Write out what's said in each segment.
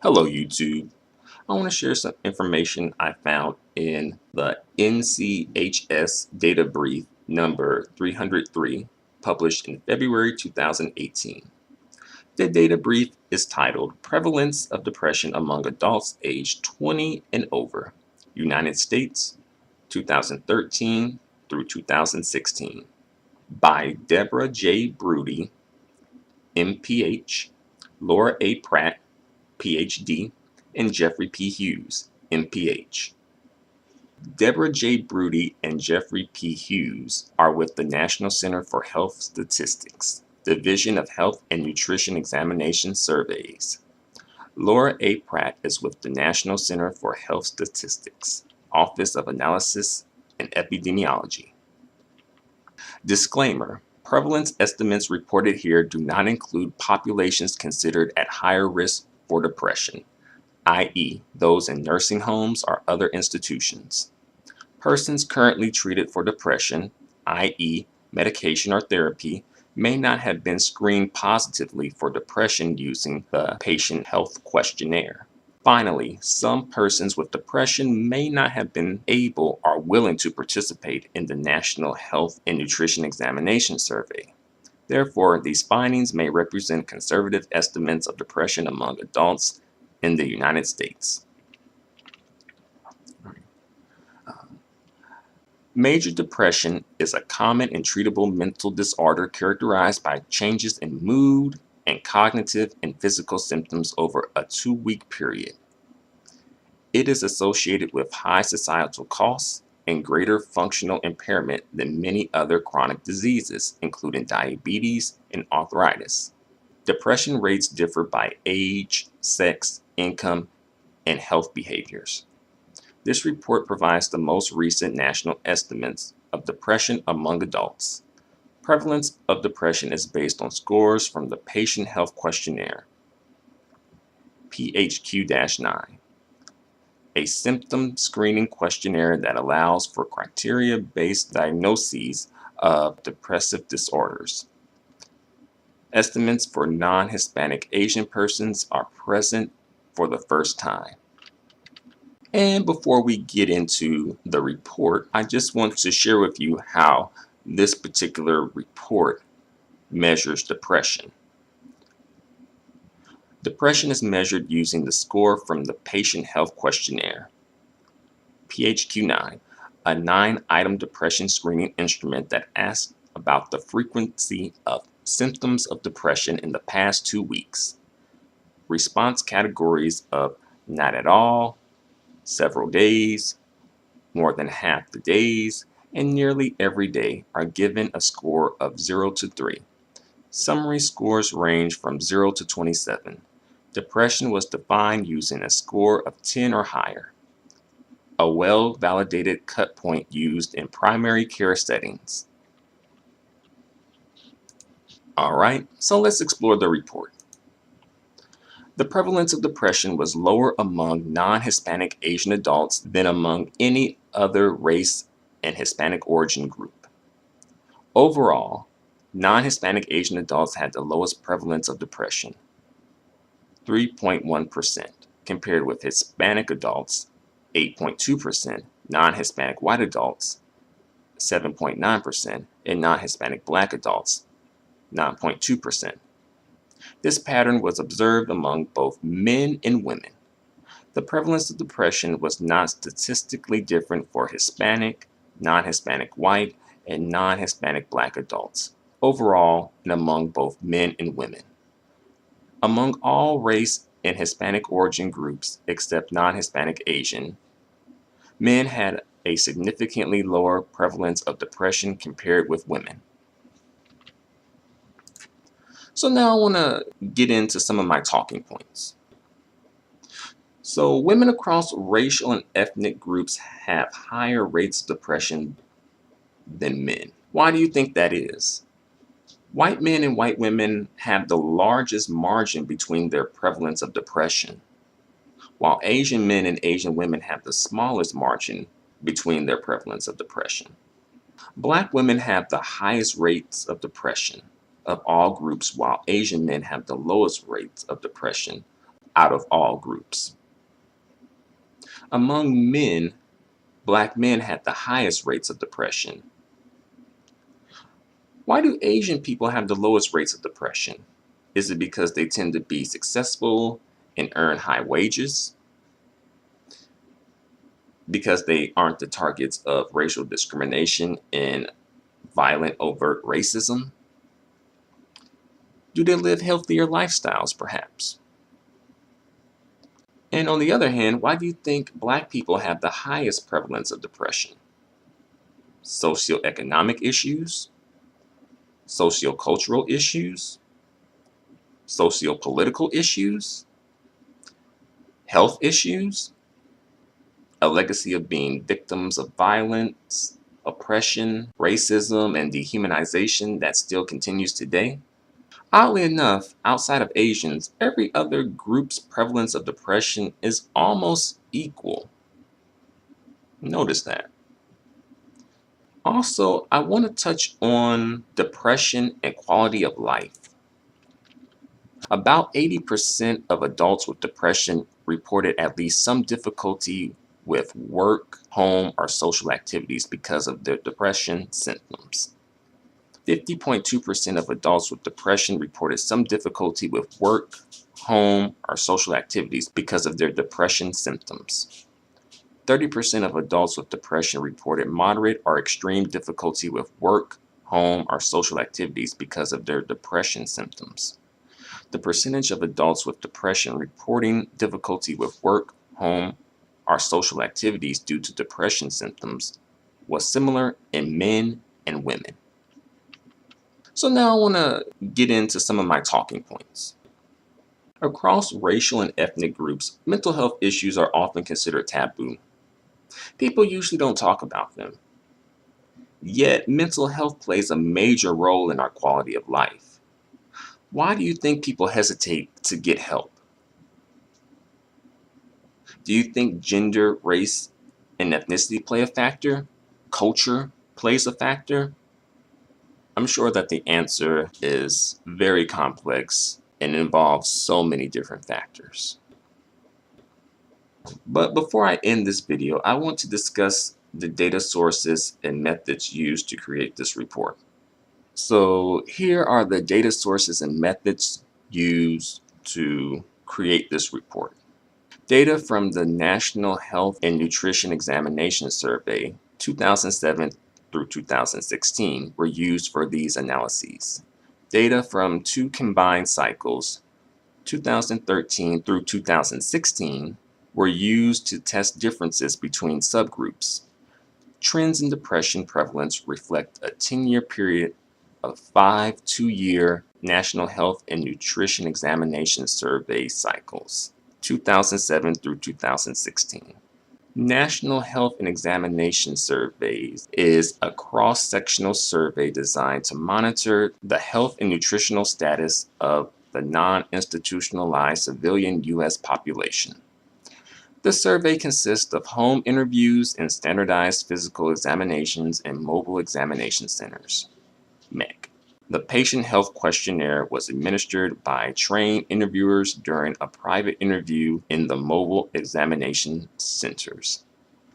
Hello YouTube. I want to share some information I found in the NCHS data brief number 303 published in February 2018. The data brief is titled Prevalence of Depression Among Adults Aged 20 and Over, United States, 2013 through 2016 by Debra J. Brody, M.P.H, Laura A. Pratt, Ph.D, and Jeffery P. Hughes, M.P.H. Debra J. Brody and Jeffery P. Hughes are with the National Center for Health Statistics, Division of Health and Nutrition Examination Surveys. Laura A. Pratt is with the National Center for Health Statistics, Office of Analysis and Epidemiology. Disclaimer: prevalence estimates reported here do not include populations considered at higher risk for depression, i.e., those in nursing homes or other institutions. Persons currently treated for depression, i.e., medication or therapy, may not have been screened positively for depression using the patient health questionnaire. Finally, some persons with depression may not have been able or willing to participate in the National Health and Nutrition Examination Survey. Therefore, these findings may represent conservative estimates of depression among adults in the United States. Major depression is a common and treatable mental disorder characterized by changes in mood and cognitive and physical symptoms over a 2-week period. It is associated with high societal costs and greater functional impairment than many other chronic diseases, including diabetes and arthritis. Depression rates differ by age, sex, income, and health behaviors. This report provides the most recent national estimates of depression among adults. Prevalence of depression is based on scores from the Patient Health Questionnaire, PHQ-9, a symptom screening questionnaire that allows for criteria-based diagnoses of depressive disorders. Estimates for non-Hispanic Asian persons are present for the first time. And before we get into the report, I just want to share with you how this particular report measures depression. Depression is measured using the score from the Patient Health Questionnaire, PHQ-9, a 9-item depression screening instrument that asks about the frequency of symptoms of depression in the past 2 weeks. Response categories of not at all, several days, more than half the days, and nearly every day are given a score of 0 to 3. Summary scores range from 0 to 27. Depression was defined using a score of 10 or higher, a well-validated cut point used in primary care settings. Alright, so let's explore the report. The prevalence of depression was lower among non-Hispanic Asian adults than among any other race and Hispanic origin group. Overall, non-Hispanic Asian adults had the lowest prevalence of depression, 3.1%, compared with Hispanic adults, 8.2%, non-Hispanic white adults, 7.9%, and non-Hispanic black adults, 9.2%. This pattern was observed among both men and women. The prevalence of depression was not statistically different for Hispanic, non-Hispanic white, and non-Hispanic black adults, overall and among both men and women. Among all race and Hispanic origin groups except non-Hispanic Asian, men had a significantly lower prevalence of depression compared with women. So now I want to get into some of my talking points. So women across racial and ethnic groups have higher rates of depression than men. Why do you think that is? White men and white women have the largest margin between their prevalence of depression, while Asian men and Asian women have the smallest margin between their prevalence of depression. Black women have the highest rates of depression of all groups, while Asian men have the lowest rates of depression out of all groups. Among men, Black men had the highest rates of depression. Why do Asian people have the lowest rates of depression? Is it because they tend to be successful and earn high wages? Because they aren't the targets of racial discrimination and violent overt racism? Do they live healthier lifestyles, perhaps? And on the other hand, why do you think Black people have the highest prevalence of depression? Socioeconomic issues? Sociocultural issues? Sociopolitical issues? Health issues? A legacy of being victims of violence, oppression, racism, and dehumanization that still continues today? Oddly enough, outside of Asians, every other group's prevalence of depression is almost equal. Notice that. Also, I want to touch on depression and quality of life. About 80% of adults with depression reported at least some difficulty with work, home, or social activities because of their depression symptoms. 50.2% of adults with depression reported some difficulty with work, home, or social activities because of their depression symptoms. 30% of adults with depression reported moderate or extreme difficulty with work, home, or social activities because of their depression symptoms. The percentage of adults with depression reporting difficulty with work, home, or social activities due to depression symptoms was similar in men and women. So now I want to get into some of my talking points. Across racial and ethnic groups, mental health issues are often considered taboo. People usually don't talk about them. Yet, mental health plays a major role in our quality of life. Why do you think people hesitate to get help? Do you think gender, race, and ethnicity play a factor? Culture plays a factor? I'm sure that the answer is very complex and involves so many different factors. But before I end this video, I want to discuss the data sources and methods used to create this report. So here are the data sources and methods used to create this report. Data from the National Health and Nutrition Examination Survey 2007 through 2016 were used for these analyses. Data from two combined cycles, 2013 through 2016, were used to test differences between subgroups. Trends in depression prevalence reflect a 10-year period of 5 two-year National Health and Nutrition Examination Survey cycles, 2007 through 2016. National Health and Examination Surveys is a cross-sectional survey designed to monitor the health and nutritional status of the non-institutionalized civilian U.S. population. The survey consists of home interviews and standardized physical examinations in mobile examination centers, MEC. The patient health questionnaire was administered by trained interviewers during a private interview in the mobile examination centers.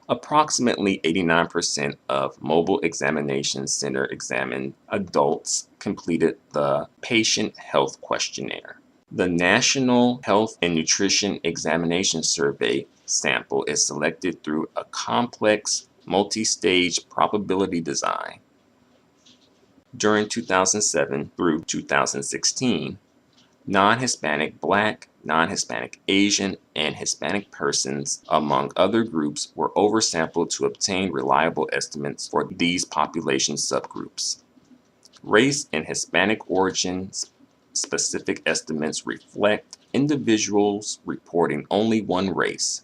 Approximately 89% of mobile examination center examined adults completed the patient health questionnaire. The National Health and Nutrition Examination Survey sample is selected through a complex multi-stage probability design. During 2007 through 2016, non-Hispanic Black, non-Hispanic Asian, and Hispanic persons, among other groups, were oversampled to obtain reliable estimates for these population subgroups. Race and Hispanic origins specific estimates reflect individuals reporting only one race.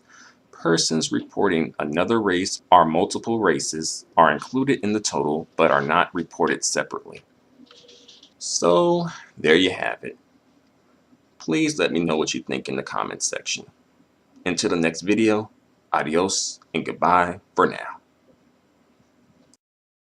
Persons reporting another race or multiple races are included in the total but are not reported separately. So there you have it. Please let me know what you think in the comments section. Until the next video, adios and goodbye for now.